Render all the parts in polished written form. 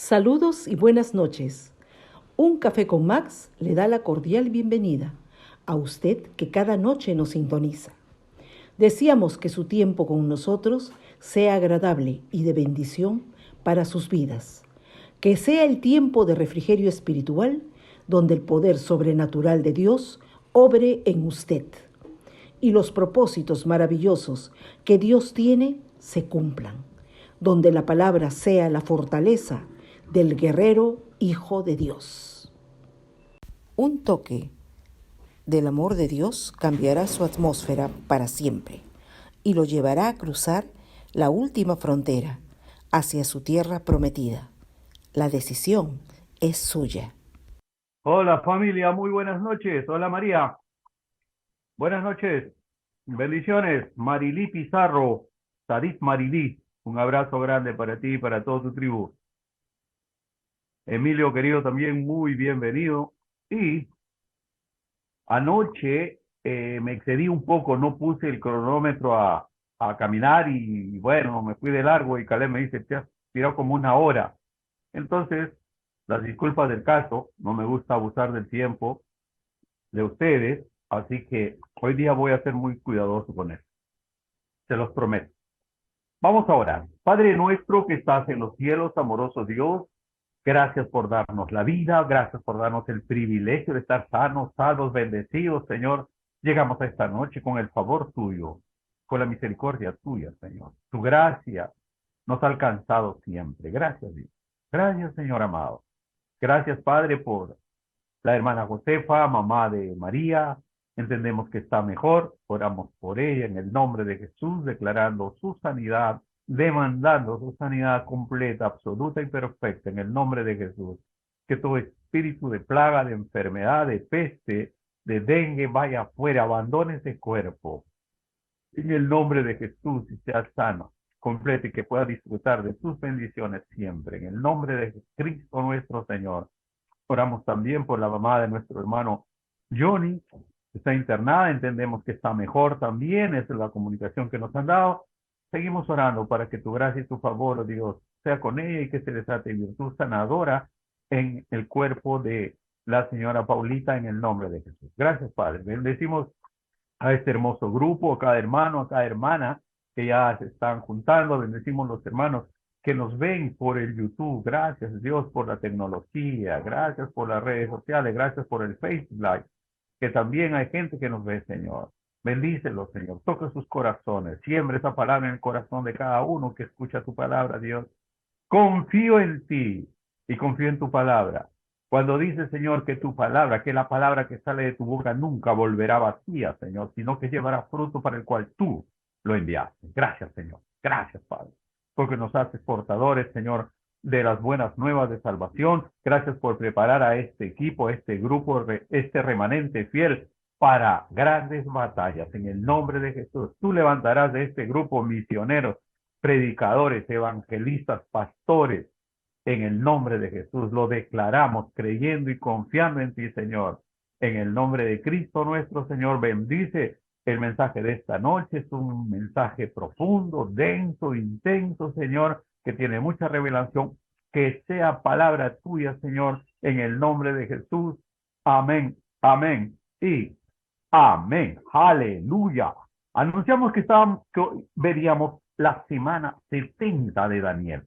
Saludos y buenas noches. Un café con Max le da la cordial bienvenida a usted que cada noche nos sintoniza. Deseamos que su tiempo con nosotros sea agradable y de bendición para sus vidas. Que sea el tiempo de refrigerio espiritual donde el poder sobrenatural de Dios obre en usted y los propósitos maravillosos que Dios tiene se cumplan, donde la palabra sea la fortaleza del guerrero Hijo de Dios. Un toque del amor de Dios cambiará su atmósfera para siempre y lo llevará a cruzar la última frontera hacia su tierra prometida. La decisión es suya. Hola familia, muy buenas noches. Hola María, buenas noches. Bendiciones. Marilí Pizarro, Sarit Marilí, un abrazo grande para ti y para toda tu tribu. Emilio querido también, muy bienvenido. Y anoche me excedí un poco, no puse el cronómetro a caminar y bueno, me fui de largo y Caleb me dice, te has tirado como una hora. Entonces, las disculpas del caso, no me gusta abusar del tiempo de ustedes, así que hoy día voy a ser muy cuidadoso con eso, se los prometo. Vamos a orar. Padre nuestro que estás en los cielos, amoroso Dios, gracias por darnos la vida, gracias por darnos el privilegio de estar sanos, salvos, bendecidos, Señor. Llegamos a esta noche con el favor tuyo, con la misericordia tuya, Señor. Tu gracia nos ha alcanzado siempre. Gracias, Dios. Gracias, Señor amado. Gracias, Padre, por la hermana Josefa, mamá de María, entendemos que está mejor, oramos por ella en el nombre de Jesús, declarando su sanidad, demandando su sanidad completa, absoluta y perfecta en el nombre de Jesús. Que todo espíritu de plaga, de enfermedad, de peste, de dengue vaya afuera, abandone ese cuerpo en el nombre de Jesús y sea sano, completo y que pueda disfrutar de sus bendiciones siempre. En el nombre de Cristo nuestro Señor. Oramos también por la mamá de nuestro hermano Johnny, que está internada, entendemos que está mejor también, esa es la comunicación que nos han dado. Seguimos orando para que tu gracia y tu favor, oh Dios, sea con ella y que se desate virtud sanadora en el cuerpo de la señora Paulita en el nombre de Jesús. Gracias, Padre. Bendecimos a este hermoso grupo, a cada hermano, a cada hermana que ya se están juntando. Bendecimos los hermanos que nos ven por el YouTube. Gracias, Dios, por la tecnología. Gracias por las redes sociales. Gracias por el Facebook Live, que también hay gente que nos ve, Señor. Bendícelos, Señor. Toca sus corazones. Siembra esa palabra en el corazón de cada uno que escucha tu palabra, Dios. Confío en ti y confío en tu palabra. Cuando dice, Señor, que tu palabra, que la palabra que sale de tu boca nunca volverá vacía, Señor, sino que llevará fruto para el cual tú lo enviaste. Gracias, Señor. Gracias, Padre, porque nos haces portadores, Señor, de las buenas nuevas de salvación. Gracias por preparar a este equipo, a este grupo, este remanente fiel para grandes batallas. En el nombre de Jesús, tú levantarás de este grupo misioneros, predicadores, evangelistas, pastores, en el nombre de Jesús. Lo declaramos creyendo y confiando en ti, Señor. En el nombre de Cristo nuestro Señor, bendice el mensaje de esta noche. Es un mensaje profundo, denso, intenso, Señor, que tiene mucha revelación. Que sea palabra tuya, Señor, en el nombre de Jesús. Amén, amén y amén. Aleluya. Anunciamos que hoy veríamos la semana 70 de Daniel.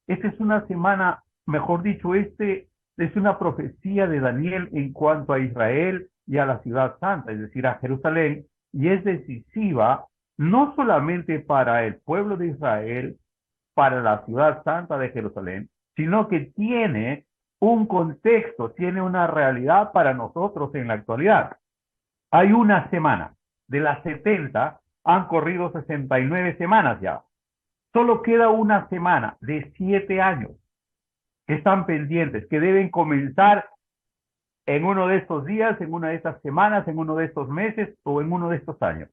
Esta es una semana, mejor dicho, este es una profecía de Daniel en cuanto a Israel y a la ciudad santa, es decir, a Jerusalén, y es decisiva no solamente para el pueblo de Israel, para la ciudad santa de Jerusalén, sino que tiene un contexto, tiene una realidad para nosotros en la actualidad. Hay una semana, de las 70 han corrido 69 semanas ya. Solo queda una semana de 7 años que están pendientes, que deben comenzar en uno de estos días, en una de estas semanas, en uno de estos meses o en uno de estos años.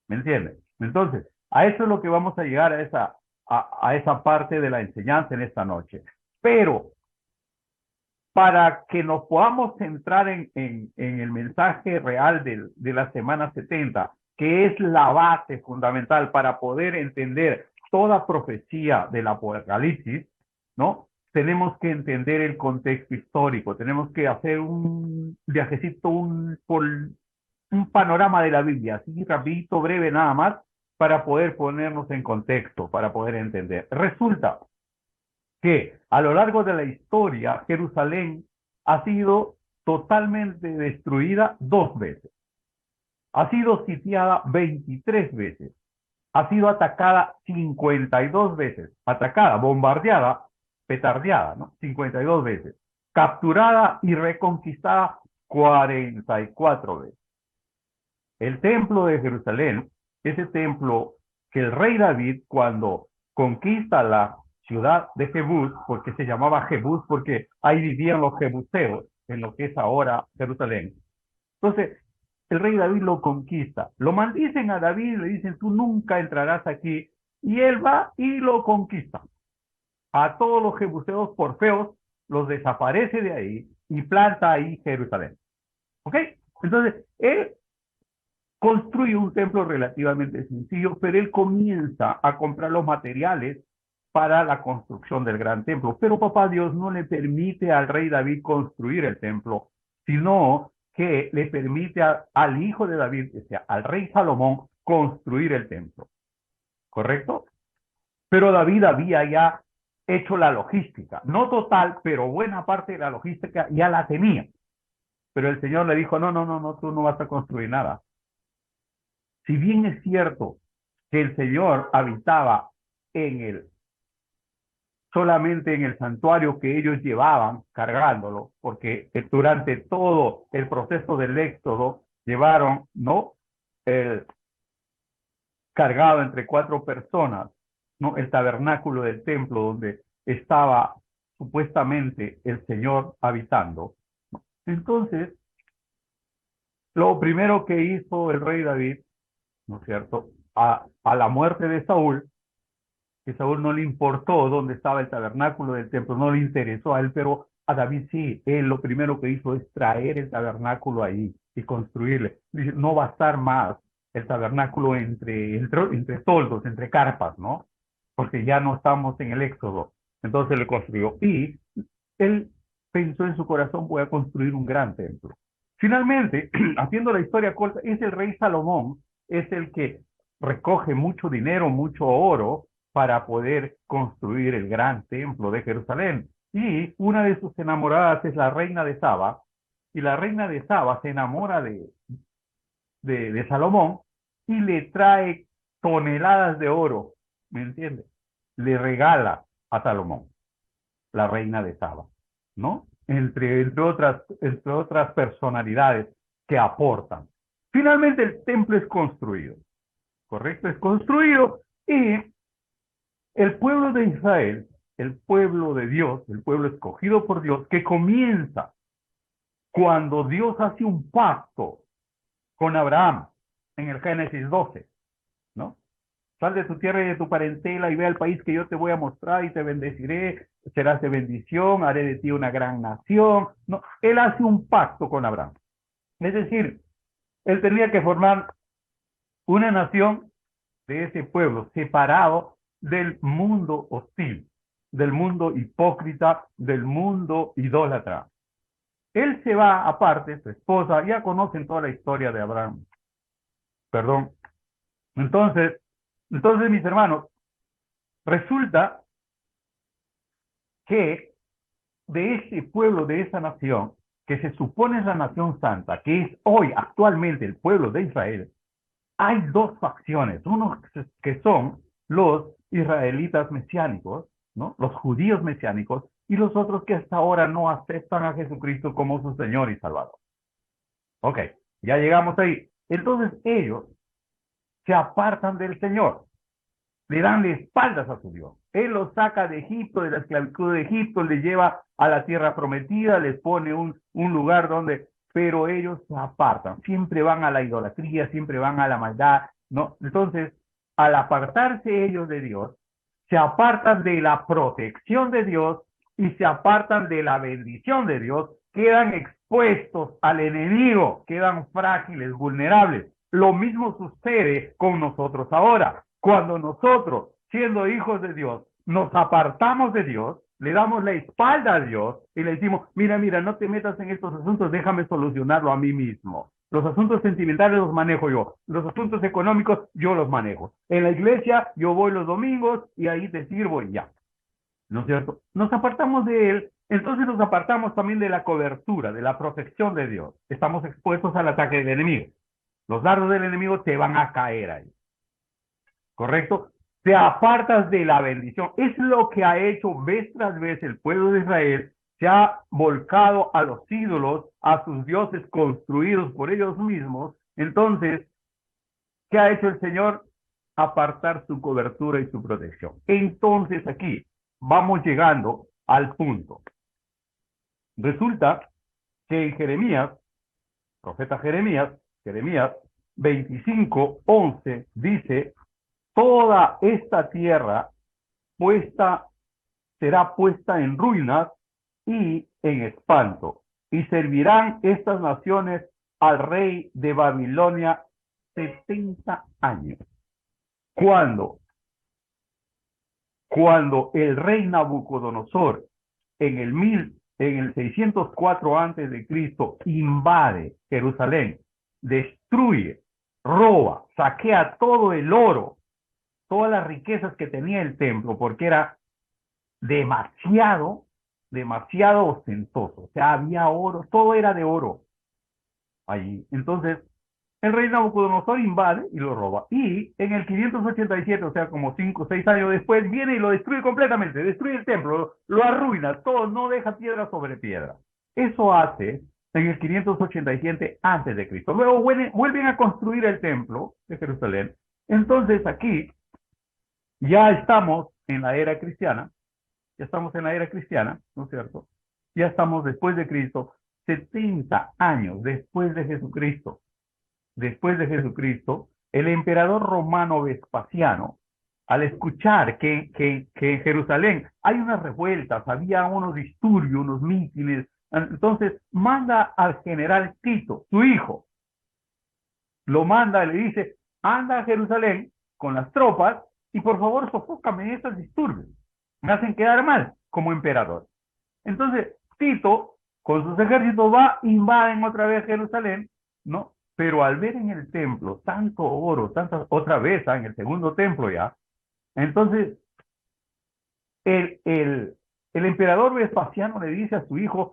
¿Me entiendes? Entonces, a eso es lo que vamos a llegar a esa parte de la enseñanza en esta noche. Pero para que nos podamos centrar en el mensaje real de la semana 70, que es la base fundamental para poder entender toda profecía del Apocalipsis, ¿no? tenemos que entender el contexto histórico, tenemos que hacer un viajecito, por un panorama de la Biblia, así rapidito, breve nada más, para poder ponernos en contexto, para poder entender. Resulta que a lo largo de la historia, Jerusalén ha sido totalmente destruida 2 veces. Ha sido sitiada 23 veces. Ha sido atacada 52 veces. Atacada, bombardeada, petardeada, ¿no? 52 veces. Capturada y reconquistada 44 veces. El templo de Jerusalén, ese templo que el rey David, cuando conquista la ciudad de Jebús, porque se llamaba Jebús, porque ahí vivían los jebuseos, en lo que es ahora Jerusalén. Entonces, el rey David lo conquista. Lo maldicen a David, le dicen, tú nunca entrarás aquí. Y él va y lo conquista. A todos los jebuseos por feos, los desaparece de ahí y planta ahí Jerusalén. ¿Ok? Entonces, él construye un templo relativamente sencillo, pero él comienza a comprar los materiales para la construcción del gran templo. Pero papá Dios no le permite al rey David construir el templo, sino que le permite al hijo de David, o sea, al rey Salomón, construir el templo. ¿Correcto? Pero David había ya hecho la logística, no total, pero buena parte de la logística ya la tenía. Pero el Señor le dijo, no, no, no, no, tú no vas a construir nada. Si bien es cierto que el Señor habitaba solamente en el santuario que ellos llevaban cargándolo, porque durante todo el proceso del éxodo llevaron, ¿no? Cargado entre 4 personas, ¿no? El tabernáculo del templo donde estaba supuestamente el Señor habitando. Entonces, lo primero que hizo el rey David, ¿no es cierto? A la muerte de Saúl, que Saúl no le importó dónde estaba el tabernáculo del templo, no le interesó a él, pero a David sí, él lo primero que hizo es traer el tabernáculo ahí y construirle. Dice, no va a estar más el tabernáculo entre toldos, entre carpas, ¿no? Porque ya no estamos en el Éxodo. Entonces le construyó. Y él pensó en su corazón, voy a construir un gran templo. Finalmente, haciendo la historia corta, es el rey Salomón, es el que recoge mucho dinero, mucho oro, para poder construir el gran templo de Jerusalén. Y una de sus enamoradas es la reina de Saba, y la reina de Saba se enamora de Salomón y le trae toneladas de oro, ¿me entiendes? Le regala a Salomón, la reina de Saba, ¿no? Entre otras personalidades que aportan. Finalmente el templo es construido, ¿correcto? Es construido y el pueblo de Israel, el pueblo de Dios, el pueblo escogido por Dios, que comienza cuando Dios hace un pacto con Abraham en el Génesis 12, ¿no? Sal de tu tierra y de tu parentela y ve al país que yo te voy a mostrar y te bendeciré, serás de bendición, haré de ti una gran nación. No, él hace un pacto con Abraham. Es decir, él tenía que formar una nación de ese pueblo, separado del mundo hostil, del mundo hipócrita, del mundo idólatra. Él se va aparte, su esposa, ya conocen toda la historia de Abraham. Perdón. Entonces, mis hermanos, resulta que de ese pueblo, de esa nación, que se supone es la nación santa, que es hoy actualmente el pueblo de Israel, hay 2 facciones, unos que son los israelitas mesiánicos, ¿no? Los judíos mesiánicos, y los otros que hasta ahora no aceptan a Jesucristo como su Señor y Salvador. Ok, ya llegamos ahí. Entonces ellos se apartan del Señor, le dan de espaldas a su Dios. Él los saca de Egipto, de la esclavitud de Egipto, les lleva a la tierra prometida, les pone un lugar donde, pero ellos se apartan, siempre van a la idolatría, siempre van a la maldad, ¿no? Entonces, al apartarse ellos de Dios, se apartan de la protección de Dios y se apartan de la bendición de Dios, quedan expuestos al enemigo, quedan frágiles, vulnerables. Lo mismo sucede con nosotros ahora. Cuando nosotros, siendo hijos de Dios, nos apartamos de Dios, le damos la espalda a Dios y le decimos, mira, no te metas en estos asuntos, déjame solucionarlo a mí mismo. Los asuntos sentimentales los manejo yo, los asuntos económicos yo los manejo. En la iglesia yo voy los domingos y ahí te sirvo y ya. ¿No es cierto? Nos apartamos de Él, entonces nos apartamos también de la cobertura, de la protección de Dios. Estamos expuestos al ataque del enemigo. Los dardos del enemigo te van a caer ahí. ¿Correcto? Te apartas de la bendición. Es lo que ha hecho vez tras vez el pueblo de Israel. Se ha volcado a los ídolos, a sus dioses construidos por ellos mismos. Entonces, ¿qué ha hecho el Señor? Apartar su cobertura y su protección. Entonces aquí vamos llegando al punto. Resulta que en Jeremías, profeta Jeremías 25:11 dice, toda esta tierra será puesta en ruinas y en espanto, y servirán estas naciones al rey de Babilonia 70 años. Cuando el rey Nabucodonosor en el 604 antes de Cristo invade Jerusalén, destruye, roba, saquea todo el oro, todas las riquezas que tenía el templo, porque era demasiado ostentoso. O sea, había oro, todo era de oro allí. Entonces, el rey Nabucodonosor invade y lo roba. Y en el 587, o sea, como 5 o 6 años después, viene y lo destruye completamente, destruye el templo, lo arruina, todo, no deja piedra sobre piedra. Eso hace en el 587 antes de Cristo. Luego vuelven a construir el templo de Jerusalén. Entonces aquí ya estamos en la era cristiana, ¿no es cierto? Ya estamos después de Cristo, 70 años después de Jesucristo. Después de Jesucristo, el emperador romano Vespasiano, al escuchar que en Jerusalén hay unas revueltas, había unos disturbios, unos mítines, entonces manda al general Tito, su hijo, lo manda y le dice, anda a Jerusalén con las tropas y por favor sofócame estos disturbios, me hacen quedar mal como emperador. Entonces Tito, con sus ejércitos invaden otra vez Jerusalén, ¿no? Pero al ver en el templo tanto oro, otra vez en el segundo templo ya, entonces el emperador Vespasiano le dice a su hijo,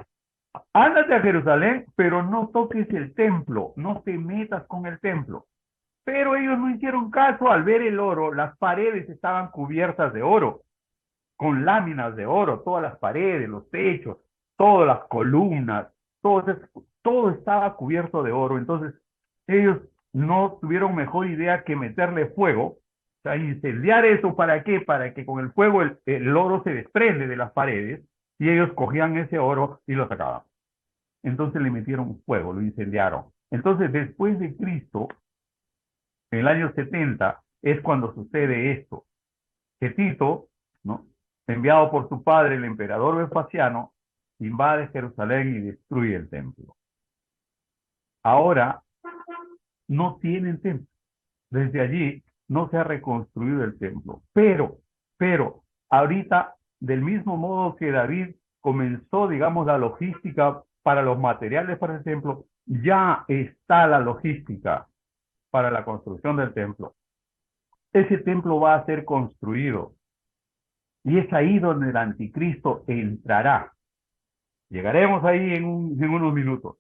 ándate a Jerusalén, pero no toques el templo, no te metas con el templo. Pero ellos no hicieron caso al ver el oro, las paredes estaban cubiertas de oro, con láminas de oro, todas las paredes, los techos, todas las columnas, todo estaba cubierto de oro. Entonces ellos no tuvieron mejor idea que meterle fuego, o sea, incendiar eso. ¿Para qué? Para que con el fuego el oro se desprende de las paredes y ellos cogían ese oro y lo sacaban. Entonces le metieron fuego, lo incendiaron. Entonces después de Cristo, en el año 70, es cuando sucede esto, que Tito, ¿no?, enviado por su padre, el emperador Vespasiano, invade Jerusalén y destruye el templo. Ahora no tienen templo. Desde allí no se ha reconstruido el templo. Pero, ahorita, del mismo modo que David comenzó, digamos, la logística para los materiales para el templo, ya está la logística para la construcción del templo. Ese templo va a ser construido. Y es ahí donde el anticristo entrará. Llegaremos ahí en unos minutos.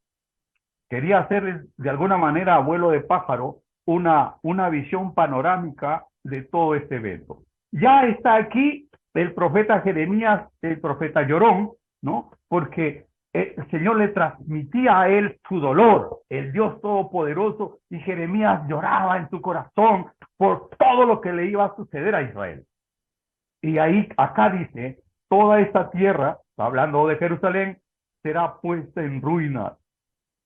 Quería hacerles de alguna manera, abuelo de pájaro, una visión panorámica de todo este evento. Ya está aquí el profeta Jeremías, el profeta llorón, ¿no? Porque el Señor le transmitía a él su dolor, el Dios Todopoderoso, y Jeremías lloraba en su corazón por todo lo que le iba a suceder a Israel. Y acá dice, toda esta tierra, hablando de Jerusalén, será puesta en ruinas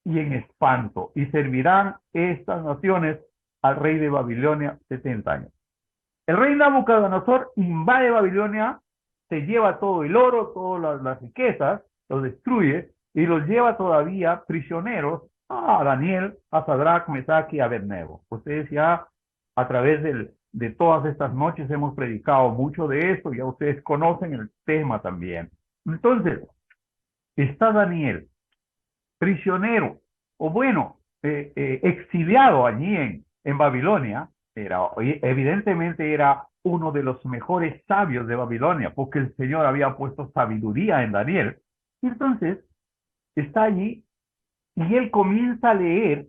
y en espanto, y servirán estas naciones al rey de Babilonia 70 años. El rey Nabucodonosor invade Babilonia, se lleva todo el oro, todas las riquezas, los destruye y los lleva todavía prisioneros a Daniel, a Sadrach, Mesach y Abednego. Ustedes ya a través de todas estas noches hemos predicado mucho de esto, ya ustedes conocen el tema también. Entonces, está Daniel, prisionero, o bueno, exiliado allí en Babilonia, evidentemente era uno de los mejores sabios de Babilonia, porque el Señor había puesto sabiduría en Daniel. Y entonces, está allí y él comienza a leer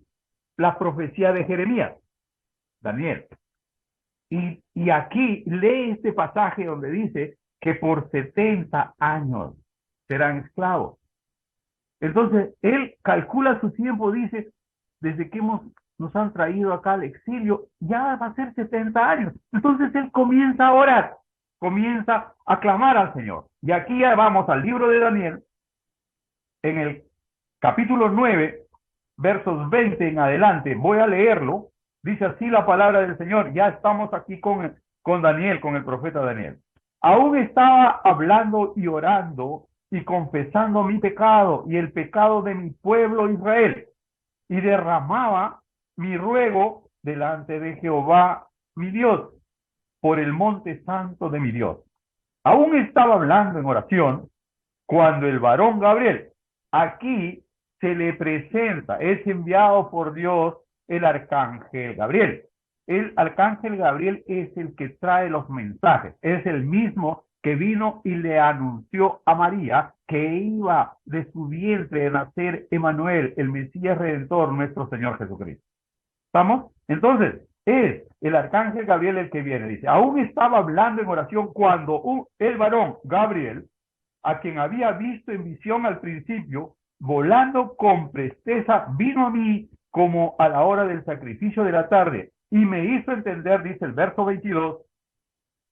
la profecía de Jeremías, Daniel. Y aquí lee este pasaje donde dice que por 70 años serán esclavos. Entonces, él calcula su tiempo, dice, desde que nos han traído acá al exilio, ya va a ser 70 años. Entonces, él comienza a orar, comienza a clamar al Señor. Y aquí ya vamos al libro de Daniel, en el capítulo 9, versos 20 en adelante. Voy a leerlo. Dice así la palabra del Señor. Ya estamos aquí con Daniel, con el profeta Daniel. Aún estaba hablando y orando y confesando mi pecado y el pecado de mi pueblo Israel, y derramaba mi ruego delante de Jehová mi Dios por el monte santo de mi Dios. Aún estaba hablando en oración cuando el varón Gabriel, aquí se le presenta, es enviado por Dios el arcángel Gabriel. El arcángel Gabriel es el que trae los mensajes, es el mismo que vino y le anunció a María que iba de su vientre a nacer Emmanuel, el Mesías Redentor, nuestro Señor Jesucristo. ¿Estamos? Entonces, es el arcángel Gabriel el que viene. Dice, aún estaba hablando en oración cuando el varón Gabriel, a quien había visto en visión al principio, volando con presteza, vino a mí como a la hora del sacrificio de la tarde, y me hizo entender, dice el verso 22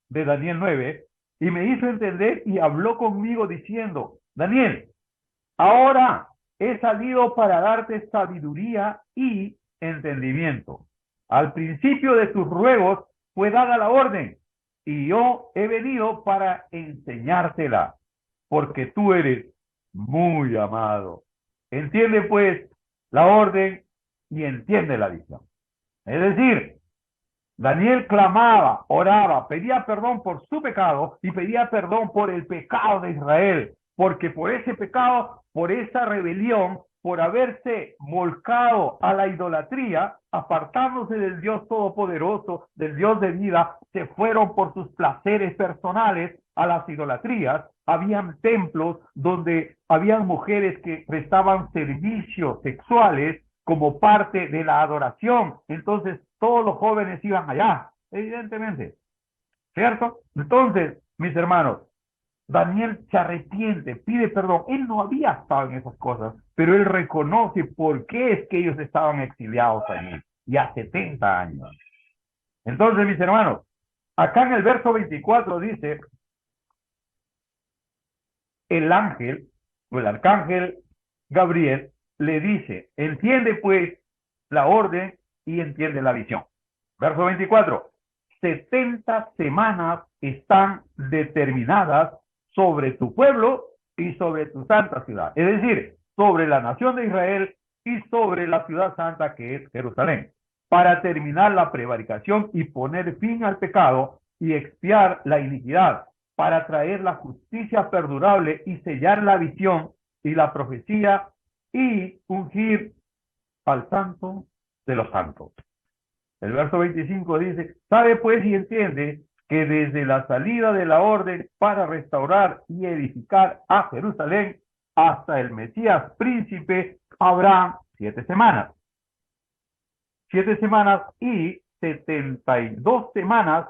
de Daniel 9, y me hizo entender y habló conmigo diciendo, Daniel, ahora he salido para darte sabiduría y entendimiento. Al principio de tus ruegos fue dada la orden, y yo he venido para enseñártela, porque tú eres muy amado. Entiende pues la orden y entiende la visión. Es decir, Daniel clamaba, oraba, pedía perdón por su pecado y pedía perdón por el pecado de Israel, porque por ese pecado, por esa rebelión, por haberse volcado a la idolatría, apartándose del Dios Todopoderoso, del Dios de vida, se fueron por sus placeres personales a las idolatrías. Habían templos donde habían mujeres que prestaban servicios sexuales como parte de la adoración. Entonces, todos los jóvenes iban allá, evidentemente, ¿cierto? Entonces, mis hermanos, Daniel se arrepiente, pide perdón. Él no había estado en esas cosas, pero él reconoce por qué es que ellos estaban exiliados allí, ya 70 años. Entonces, mis hermanos, acá en el verso 24 dice, el ángel, o el arcángel Gabriel, le dice, entiende pues la orden y entiende la visión. Verso 24, 70 semanas están determinadas sobre tu pueblo y sobre tu santa ciudad. Es decir, sobre la nación de Israel y sobre la ciudad santa que es Jerusalén, para terminar la prevaricación y poner fin al pecado y expiar la iniquidad, para traer la justicia perdurable y sellar la visión y la profecía y ungir al santo de los santos. El verso 25 dice, sabe pues y entiende que desde la salida de la orden para restaurar y edificar a Jerusalén hasta el Mesías príncipe habrá 7 semanas. 7 semanas y 72 semanas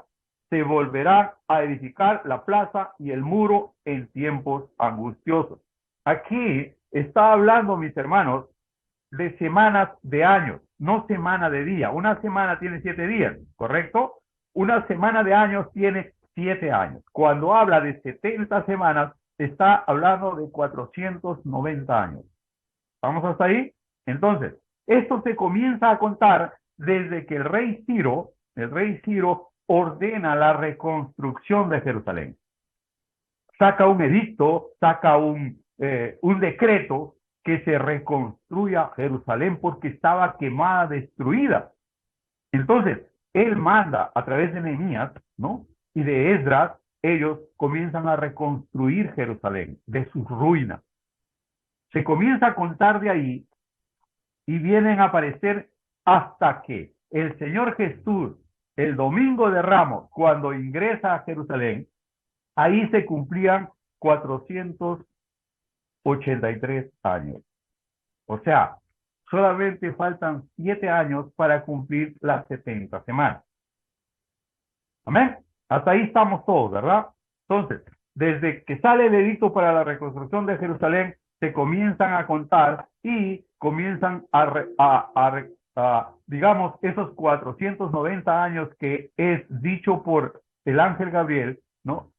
se volverán a edificar la plaza y el muro en tiempos angustiosos. Aquí está hablando, mis hermanos, de semanas de años, no semana de día. Una semana tiene 7 días, ¿correcto? Una semana de años tiene 7 años. Cuando habla de 70 semanas, está hablando de 490 años. ¿Vamos hasta ahí? Entonces, esto se comienza a contar desde que el rey Ciro ordena la reconstrucción de Jerusalén. Saca un edicto, saca un decreto que se reconstruya Jerusalén porque estaba quemada, destruida. Entonces, él manda a través de Nehemías, ¿no? Y de Esdras, ellos comienzan a reconstruir Jerusalén de sus ruinas. Se comienza a contar de ahí y vienen a aparecer hasta que el Señor Jesús, el domingo de Ramos, cuando ingresa a Jerusalén, ahí se cumplían 483 años. O sea, solamente faltan 7 años para cumplir las 70 semanas. Amén. Hasta ahí estamos todos, ¿verdad? Entonces, desde que sale el edicto para la reconstrucción de Jerusalén, se comienzan a contar y comienzan digamos, esos 490 años que es dicho por el ángel Gabriel, ¿no?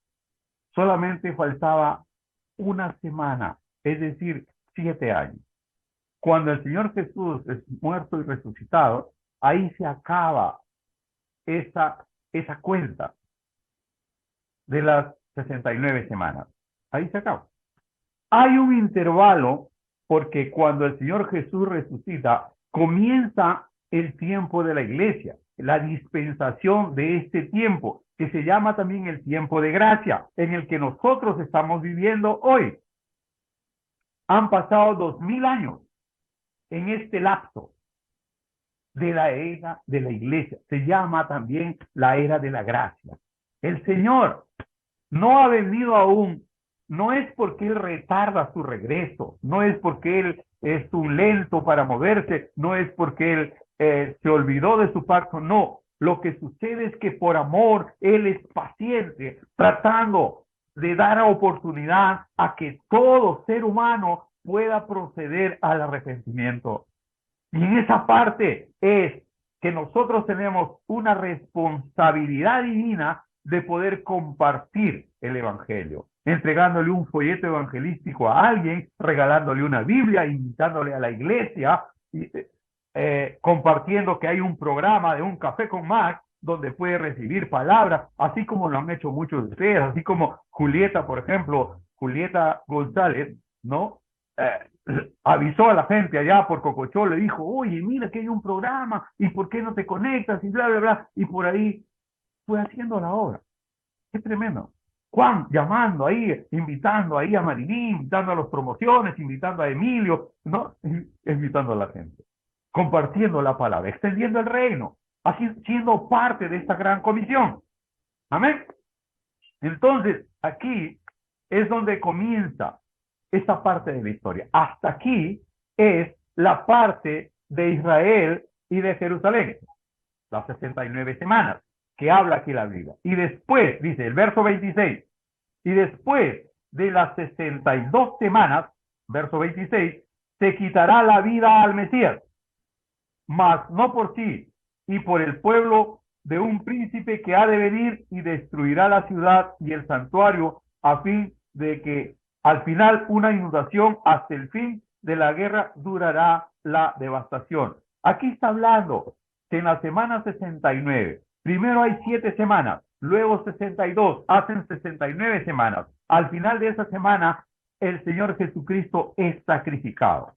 Solamente faltaba una semana, es decir, 7 años. Cuando el Señor Jesús es muerto y resucitado, ahí se acaba esa cuenta de las 69 semanas. Ahí se acaba. Hay un intervalo porque cuando el Señor Jesús resucita, comienza el tiempo de la iglesia, la dispensación de este tiempo, que se llama también el tiempo de gracia, en el que nosotros estamos viviendo hoy. Han pasado 2000 años en este lapso de la era de la iglesia. Se llama también la era de la gracia. El Señor no ha venido aún, no es porque Él retarda su regreso, no es porque Él es un lento para moverse, no es porque Él se olvidó de su pacto, no. Lo que sucede es que por amor Él es paciente, tratando de dar oportunidad a que todo ser humano pueda proceder al arrepentimiento. Y en esa parte es que nosotros tenemos una responsabilidad divina de poder compartir el Evangelio, entregándole un folleto evangelístico a alguien, regalándole una Biblia, invitándole a la iglesia, compartiendo que hay un programa de un café con Max donde puede recibir palabras, así como lo han hecho muchos de ustedes, así como Julieta, por ejemplo, Julieta González, ¿no? Avisó a la gente allá por Cocochó, le dijo, oye, mira que hay un programa, y por qué no te conectas, y bla, bla, bla, y por ahí fue haciendo la obra. Qué tremendo. Juan llamando ahí, invitando ahí a Mariní, invitando a las promociones, invitando a Emilio, ¿no? Invitando a la gente, compartiendo la palabra, extendiendo el reino, así siendo parte de esta gran comisión. Amén. Entonces, aquí es donde comienza esta parte de la historia. Hasta aquí es la parte de Israel y de Jerusalén, las 69 semanas, que habla aquí la Biblia. Y después, dice el verso 26, y después de las 62 semanas, verso 26, se quitará la vida al Mesías, mas no por sí, y por el pueblo de un príncipe que ha de venir y destruirá la ciudad y el santuario a fin de que al final una inundación hasta el fin de la guerra durará la devastación. Aquí está hablando que en la semana 69, primero hay 7 semanas, luego 62, hacen 69 semanas. Al final de esa semana, el Señor Jesucristo es sacrificado,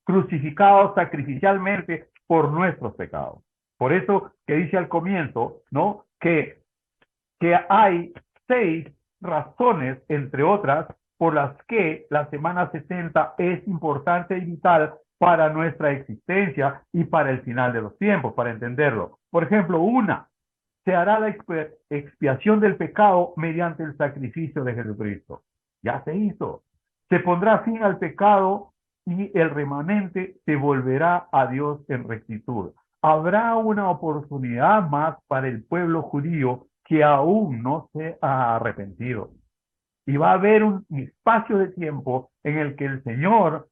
crucificado sacrificialmente por nuestros pecados. Por eso que dice al comienzo, ¿no? Que hay 6 razones, entre otras, por las que la semana 60 es importante y vital para nuestra existencia y para el final de los tiempos, para entenderlo. Por ejemplo, una, se hará la expiación del pecado mediante el sacrificio de Jesucristo. Ya se hizo. Se pondrá fin al pecado y el remanente se volverá a Dios en rectitud. Habrá una oportunidad más para el pueblo judío que aún no se ha arrepentido. Y va a haber un espacio de tiempo en el que el Señor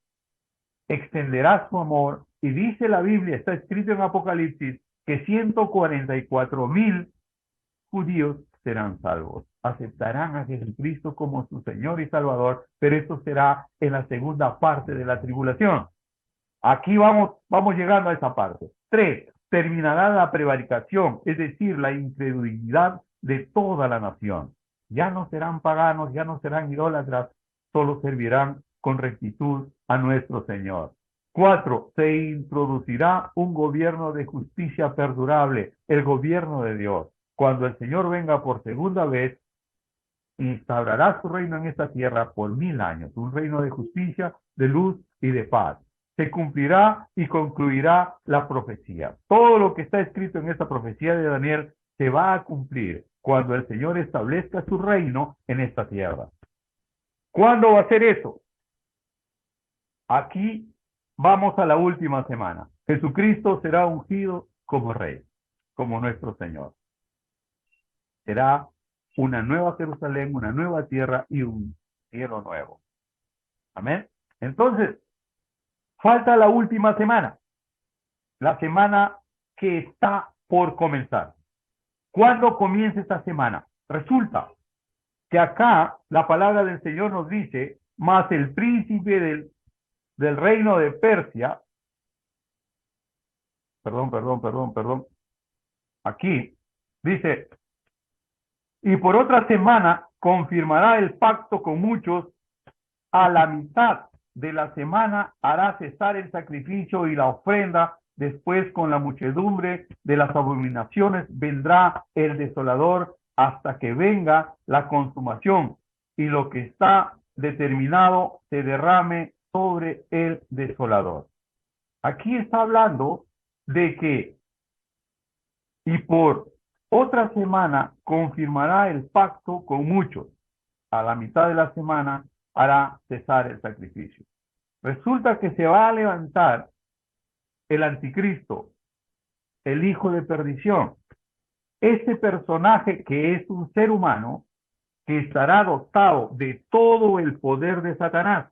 extenderá su amor, y dice la Biblia, está escrito en Apocalipsis, que 144,000 judíos serán salvos. Aceptarán a Jesucristo como su Señor y Salvador, pero esto será en la segunda parte de la tribulación. Aquí vamos llegando a esa parte. 3, terminará la prevaricación, es decir, la incredulidad de toda la nación. Ya no serán paganos, ya no serán idólatras, solo servirán con rectitud a nuestro Señor. 4, se introducirá un gobierno de justicia perdurable, el gobierno de Dios. Cuando el Señor venga por segunda vez, instaurará su reino en esta tierra por 1000 años, un reino de justicia, de luz y de paz. Se cumplirá y concluirá la profecía. Todo lo que está escrito en esta profecía de Daniel se va a cumplir cuando el Señor establezca su reino en esta tierra. ¿Cuándo va a ser eso? Aquí vamos a la última semana. Jesucristo será ungido como rey, como nuestro Señor. Será una nueva Jerusalén, una nueva tierra y un cielo nuevo. Amén. Entonces, falta la última semana, la semana que está por comenzar. ¿Cuándo comienza esta semana? Resulta que acá la palabra del Señor nos dice, más el príncipe del reino de Persia, perdón, aquí dice, y por otra semana confirmará el pacto con muchos, a la mitad de la semana hará cesar el sacrificio y la ofrenda, después con la muchedumbre de las abominaciones vendrá el desolador hasta que venga la consumación y lo que está determinado se derrame sobre el desolador. Aquí está hablando de que y por otra semana confirmará el pacto con muchos. A la mitad de la semana hará cesar el sacrificio. Resulta que se va a levantar el anticristo, el hijo de perdición. Este personaje que es un ser humano que estará dotado de todo el poder de Satanás.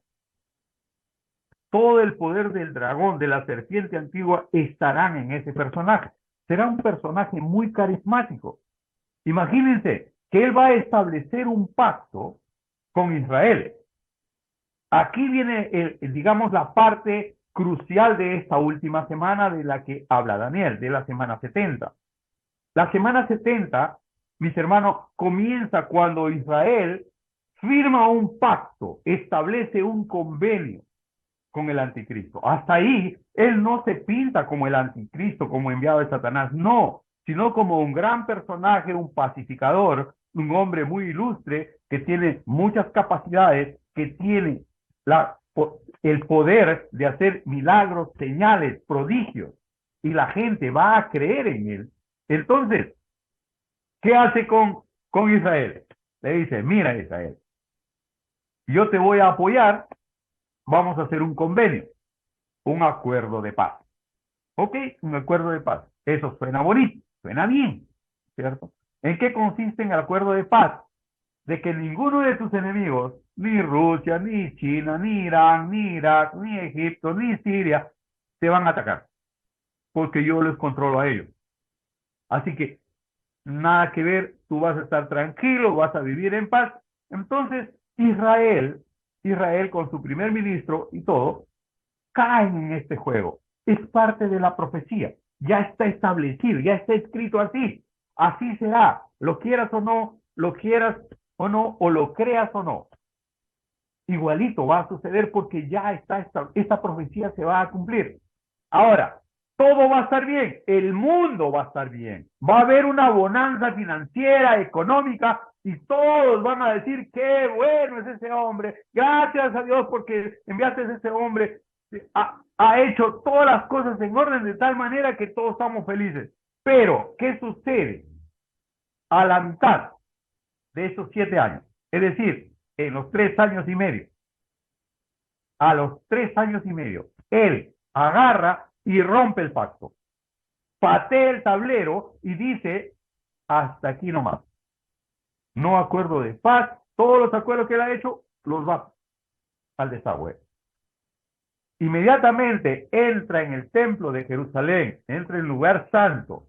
Todo el poder del dragón, de la serpiente antigua, estarán en ese personaje. Será un personaje muy carismático. Imagínense que él va a establecer un pacto con Israel. Aquí viene, digamos, la parte crucial de esta última semana de la que habla Daniel, de la semana 70. La semana 70, mis hermanos, comienza cuando Israel firma un pacto, establece un convenio con el anticristo. Hasta ahí, él no se pinta como el anticristo, como enviado de Satanás, no, sino como un gran personaje, un pacificador, un hombre muy ilustre, que tiene muchas capacidades, que tiene el poder de hacer milagros, señales, prodigios, y la gente va a creer en él. Entonces, ¿qué hace con Israel? Le dice, mira Israel, yo te voy a apoyar, vamos a hacer un convenio, un acuerdo de paz. ¿Ok? Un acuerdo de paz. Eso suena bonito, suena bien, ¿cierto? ¿En qué consiste el acuerdo de paz? De que ninguno de tus enemigos, ni Rusia, ni China, ni Irán, ni Irak, ni Egipto, ni Siria, te van a atacar, porque yo les controlo a ellos. Así que nada que ver, tú vas a estar tranquilo, vas a vivir en paz. Entonces, Israel con su primer ministro y todo, caen en este juego. Es parte de la profecía. Ya está establecido, ya está escrito así. Así será. Lo quieras o no, lo quieras o no, o lo creas o no. Igualito va a suceder porque ya está esta profecía se va a cumplir. Ahora, todo va a estar bien, el mundo va a estar bien, va a haber una bonanza financiera, económica, y todos van a decir, qué bueno es ese hombre, gracias a Dios porque enviaste a ese hombre, ha hecho todas las cosas en orden de tal manera que todos estamos felices. Pero, ¿qué sucede? A la mitad de esos 7 años, es decir, en los 3 años y medio, a los 3 años y medio, él agarra y rompe el pacto, patea el tablero y dice, hasta aquí nomás. No acuerdo de paz, todos los acuerdos que él ha hecho, los va al desagüe. Inmediatamente entra en el templo de Jerusalén, entra en el lugar santo,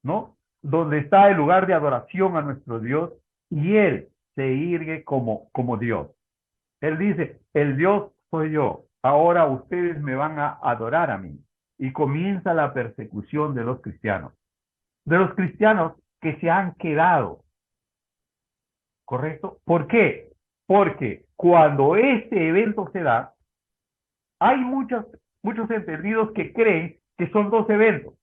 ¿no? Donde está el lugar de adoración a nuestro Dios, y él se irgue como Dios. Él dice, el Dios soy yo, ahora ustedes me van a adorar a mí. Y comienza la persecución de los cristianos que se han quedado, ¿correcto? ¿Por qué? Porque cuando este evento se da, hay muchos entendidos que creen que son dos eventos.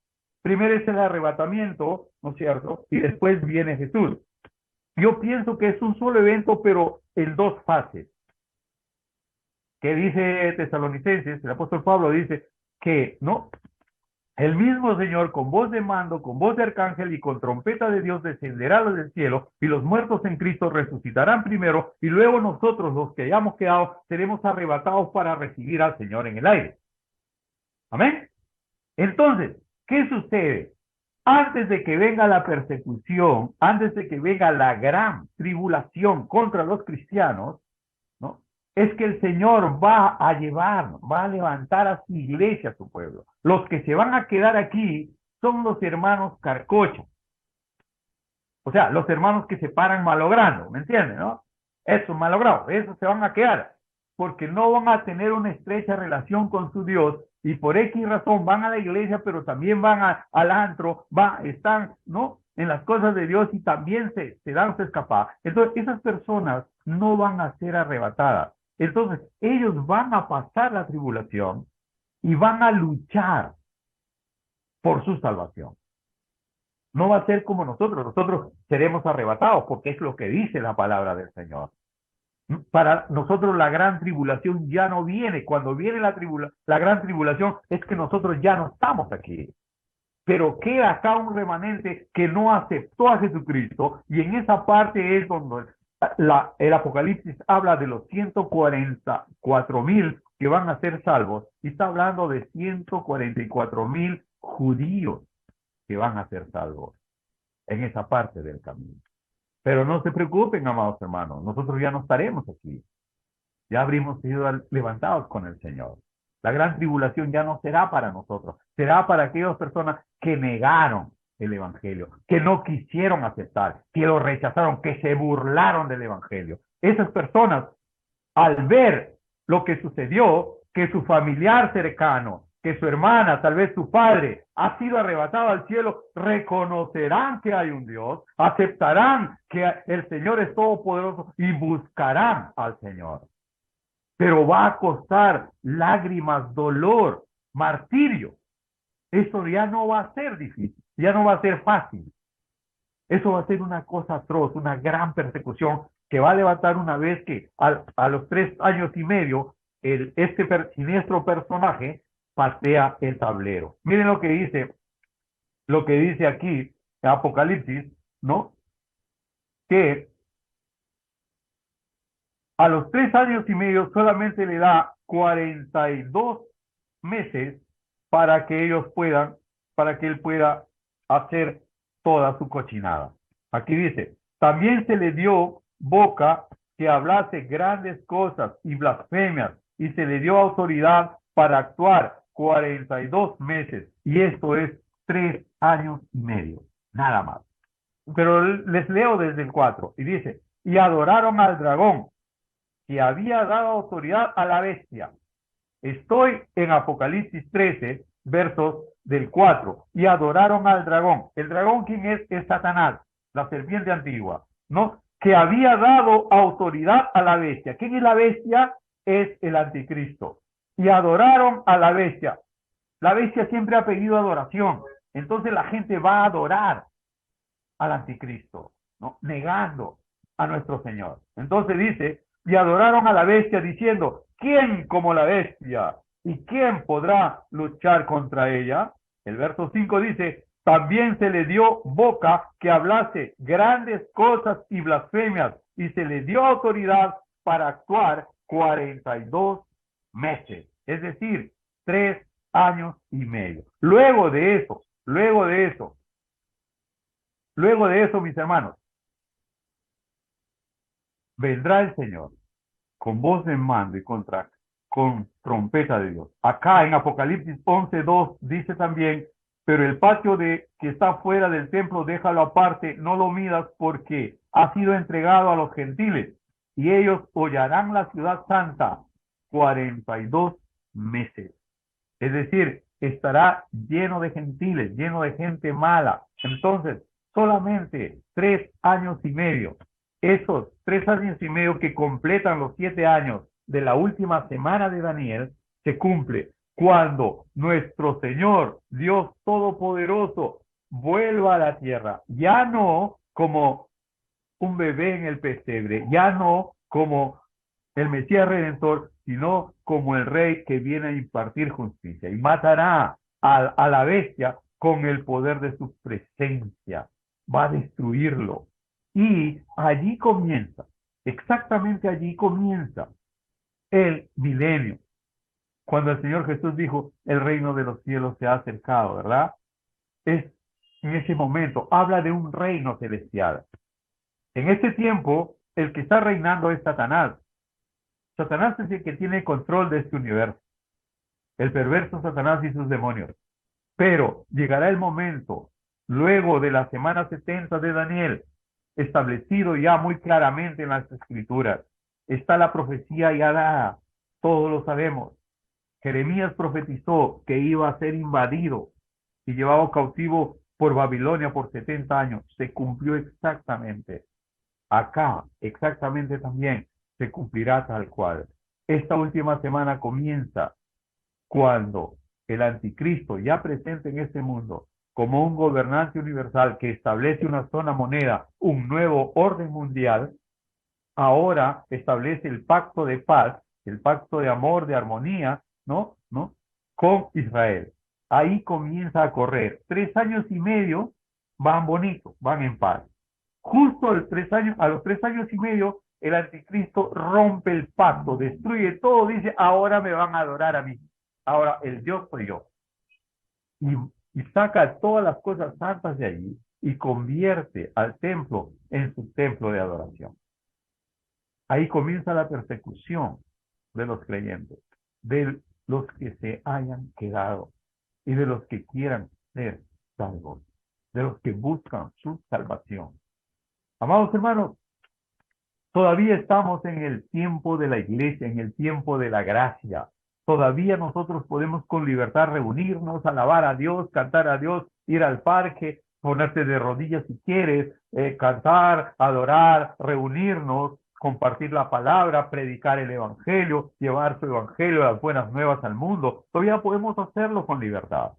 Primero es el arrebatamiento, ¿no es cierto? Y después viene Jesús. Yo pienso que es un solo evento, pero en dos fases. Que dice Tesalonicenses, el apóstol Pablo dice que, ¿no? El mismo Señor con voz de mando, con voz de arcángel y con trompeta de Dios descenderá del cielo y los muertos en Cristo resucitarán primero y luego nosotros los que hayamos quedado seremos arrebatados para recibir al Señor en el aire. Amén. Entonces, ¿qué sucede? Antes de que venga la persecución, antes de que venga la gran tribulación contra los cristianos, ¿no? Es que el Señor va a llevar, va a levantar a su iglesia, a su pueblo. Los que se van a quedar aquí son los hermanos carcochos. O sea, los hermanos que se paran malogrando, ¿me entienden, no? Esos malogrados, esos se van a quedar, porque no van a tener una estrecha relación con su Dios, y por X razón van a la iglesia, pero también van al antro, están, ¿no? En las cosas de Dios y también se dan su escapada. Entonces, esas personas no van a ser arrebatadas. Entonces, ellos van a pasar la tribulación y van a luchar por su salvación. No va a ser como nosotros seremos arrebatados, porque es lo que dice la palabra del Señor. Para nosotros la gran tribulación ya no viene. Cuando viene la gran tribulación es que nosotros ya no estamos aquí. Pero queda acá un remanente que no aceptó a Jesucristo, y en esa parte es donde el Apocalipsis habla de los 144,000 que van a ser salvos, y está hablando de 144,000 judíos que van a ser salvos en esa parte del camino. Pero no se preocupen, amados hermanos, nosotros ya no estaremos aquí. Ya habríamos sido levantados con el Señor. La gran tribulación ya no será para nosotros, será para aquellas personas que negaron el Evangelio, que no quisieron aceptar, que lo rechazaron, que se burlaron del Evangelio. Esas personas, al ver lo que sucedió, que su familiar cercano, que su hermana, tal vez su padre, ha sido arrebatado al cielo, reconocerán que hay un Dios, aceptarán que el Señor es todopoderoso y buscarán al Señor. Pero va a costar lágrimas, dolor, martirio. Eso ya no va a ser difícil, ya no va a ser fácil. Eso va a ser una cosa atroz, una gran persecución que va a levantar una vez que a los 3 años y medio este siniestro personaje pasea el tablero. Miren lo que dice aquí en Apocalipsis, ¿no? Que a los 3 años y medio solamente le da 42 meses para que él pueda hacer toda su cochinada. Aquí dice, también se le dio boca que hablase grandes cosas y blasfemias, y se le dio autoridad para actuar 42 meses, y esto es 3 años y medio, nada más. Pero les leo desde el 4, y dice, y adoraron al dragón, que había dado autoridad a la bestia. Estoy en Apocalipsis 13, versos del 4, y adoraron al dragón. ¿El dragón quién es? Es Satanás, la serpiente antigua, ¿no? Que había dado autoridad a la bestia. ¿Quién es la bestia? Es el anticristo. Y adoraron a la bestia. La bestia siempre ha pedido adoración. Entonces la gente va a adorar al anticristo, ¿no? Negando a nuestro Señor. Entonces dice, y adoraron a la bestia diciendo, ¿quién como la bestia? ¿Y quién podrá luchar contra ella? El verso 5 dice, también se le dio boca que hablase grandes cosas y blasfemias, y se le dio autoridad para actuar 42 meses, es decir, 3 años y medio. Luego de eso, mis hermanos, vendrá el Señor con voz de mando y con trompeta de Dios. Acá en Apocalipsis 11:2 dice también, pero el patio que está fuera del templo, déjalo aparte, no lo midas, porque ha sido entregado a los gentiles, y ellos hollarán la ciudad santa 42 meses. Es decir, estará lleno de gentiles, lleno de gente mala. Entonces, solamente 3 años y medio. Esos 3 años y medio que completan los 7 años de la última semana de Daniel, se cumple cuando nuestro Señor, Dios Todopoderoso, vuelva a la tierra, ya no como un bebé en el pesebre, ya no como el Mesías Redentor, sino como el Rey que viene a impartir justicia y matará a la bestia con el poder de su presencia, va a destruirlo. Y allí comienza, exactamente allí comienza el milenio, cuando el Señor Jesús dijo, el reino de los cielos se ha acercado, ¿verdad? Es en ese momento, habla de un reino celestial. En este tiempo, el que está reinando es Satanás. Satanás es el que tiene control de este universo, el perverso Satanás y sus demonios. Pero llegará el momento, luego de la semana 70 de Daniel, establecido ya muy claramente en las Escrituras, está la profecía ya dada, todos lo sabemos. Jeremías profetizó que iba a ser invadido y llevado cautivo por Babilonia por 70 años. Se cumplió exactamente. Acá, exactamente también, se cumplirá tal cual. Esta última semana comienza cuando el anticristo, ya presente en este mundo, como un gobernante universal que establece una sola moneda, un nuevo orden mundial, ahora establece el pacto de paz, el pacto de amor, de armonía, ¿no? Con Israel. Ahí comienza a correr. 3 años y medio van bonitos, van en paz. Justo a los 3 años y medio, el anticristo rompe el pacto, destruye todo, dice, ahora me van a adorar a mí. Ahora el Dios soy yo. Y, y saca todas las cosas santas de allí y convierte al templo en su templo de adoración. Ahí comienza la persecución de los creyentes, de los que se hayan quedado y de los que quieran ser salvos, de los que buscan su salvación. Amados hermanos, todavía estamos en el tiempo de la iglesia, en el tiempo de la gracia. Todavía nosotros podemos con libertad reunirnos, alabar a Dios, cantar a Dios, ir al parque, ponerte de rodillas si quieres, cantar, adorar, reunirnos, compartir la palabra, predicar el evangelio, llevar su evangelio, las buenas nuevas al mundo. Todavía podemos hacerlo con libertad.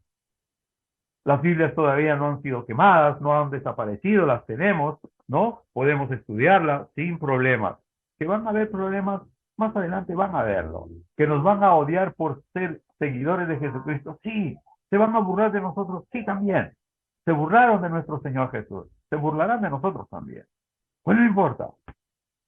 Las Biblias todavía no han sido quemadas, no han desaparecido, las tenemos, ¿no? Podemos estudiarlas sin problemas. Que van a haber problemas, más adelante van a haberlo. Que nos van a odiar por ser seguidores de Jesucristo, sí. Se van a burlar de nosotros, sí también. Se burlaron de nuestro Señor Jesús, se burlarán de nosotros también. Pues no importa.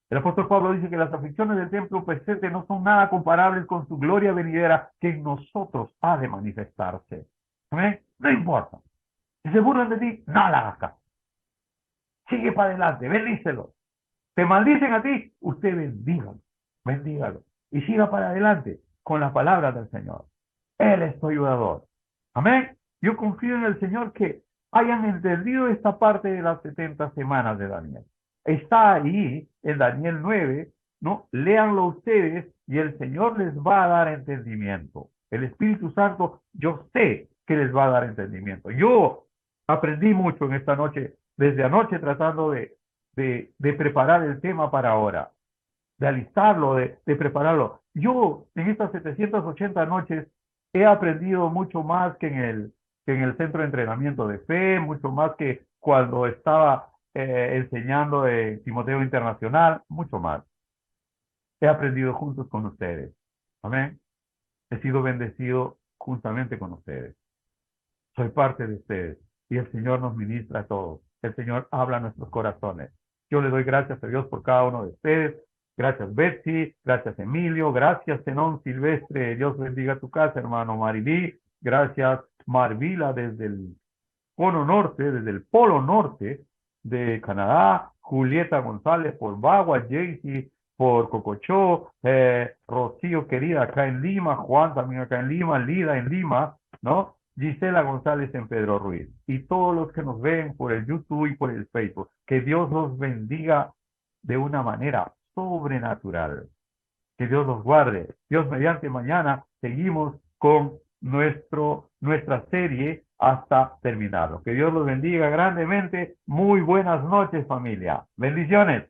El apóstol Pablo dice que las aflicciones del templo presente no son nada comparables con su gloria venidera que en nosotros ha de manifestarse. ¿Amén? No importa. Si se burlan de ti, no la hagas caso. Sigue para adelante, bendícelo. Te maldicen a ti, usted bendígalo, bendígalo. Y siga para adelante con las palabras del Señor. Él es tu ayudador. Amén. Yo confío en el Señor que hayan entendido esta parte de las 70 semanas de Daniel. Está ahí en Daniel 9, ¿no? Léanlo ustedes y el Señor les va a dar entendimiento. El Espíritu Santo, yo sé que les va a dar entendimiento. Yo aprendí mucho en esta noche, desde anoche tratando de preparar el tema para ahora, de alistarlo, de prepararlo. Yo en estas 780 noches he aprendido mucho más que en el centro de entrenamiento de fe, mucho más que cuando estaba enseñando en Timoteo Internacional, mucho más. He aprendido juntos con ustedes. Amén. He sido bendecido juntamente con ustedes. Soy parte de ustedes y el Señor nos ministra a todos. El Señor habla a nuestros corazones. Yo le doy gracias a Dios por cada uno de ustedes. Gracias Betsy, gracias Emilio, gracias Zenón Silvestre. Dios bendiga tu casa, hermano Marilí. Gracias Marvila desde el desde el Polo Norte de Canadá. Julieta González por Bagua, Jaycee por Cocochó, Rocío querida acá en Lima, Juan también acá en Lima, Lida en Lima, ¿no? Gisela González en Pedro Ruiz. Y todos los que nos ven por el YouTube y por el Facebook. Que Dios los bendiga de una manera sobrenatural. Que Dios los guarde. Dios mediante mañana seguimos con nuestra serie hasta terminarlo. Que Dios los bendiga grandemente. Muy buenas noches, familia. Bendiciones.